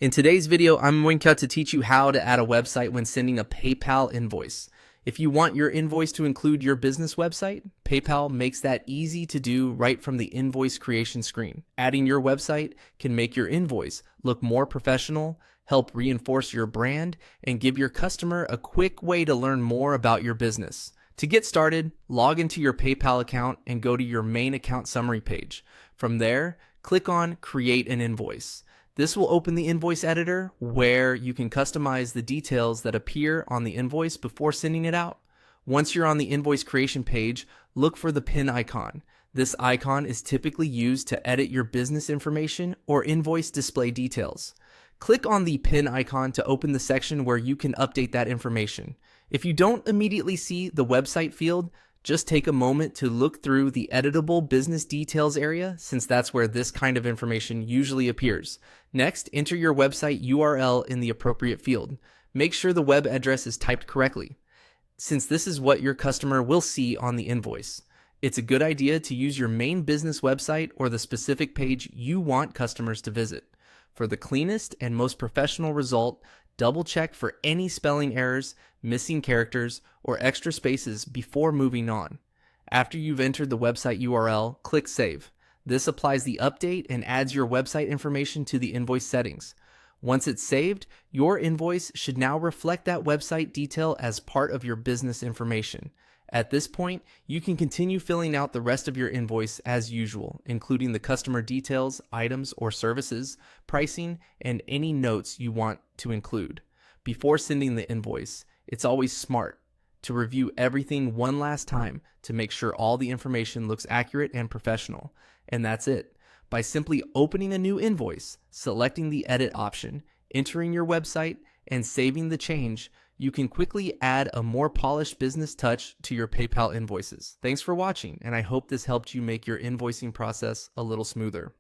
In today's video, I'm going to teach you how to add a website when sending a PayPal invoice. If you want your invoice to include your business website, PayPal makes that easy to do right from the invoice creation screen. Adding your website can make your invoice look more professional, help reinforce your brand, and give your customer a quick way to learn more about your business. To get started, log into your PayPal account and go to your main account summary page. From there, click on Create an Invoice. This will open the invoice editor where you can customize the details that appear on the invoice before sending it out. Once you're on the invoice creation page, look for the pin icon. This icon is typically used to edit your business information or invoice display details. Click on the pin icon to open the section where you can update that information. If you don't immediately see the website field, just take a moment to look through the editable business details area, since that's where this kind of information usually appears. Next, enter your website URL in the appropriate field. Make sure the web address is typed correctly, since this is what your customer will see on the invoice. It's a good idea to use your main business website or the specific page you want customers to visit. For the cleanest and most professional result, double check for any spelling errors, missing characters, or extra spaces before moving on. After you've entered the website URL, click Save. This applies the update and adds your website information to the invoice settings. Once it's saved, your invoice should now reflect that website detail as part of your business information. At this point, you can continue filling out the rest of your invoice as usual, including the customer details, items or services, pricing, and any notes you want to include. Before sending the invoice, it's always smart to review everything one last time to make sure all the information looks accurate and professional. And that's it. By simply opening a new invoice, selecting the edit option, entering your website, and saving the change, you can quickly add a more polished business touch to your PayPal invoices. Thanks for watching, and I hope this helped you make your invoicing process a little smoother.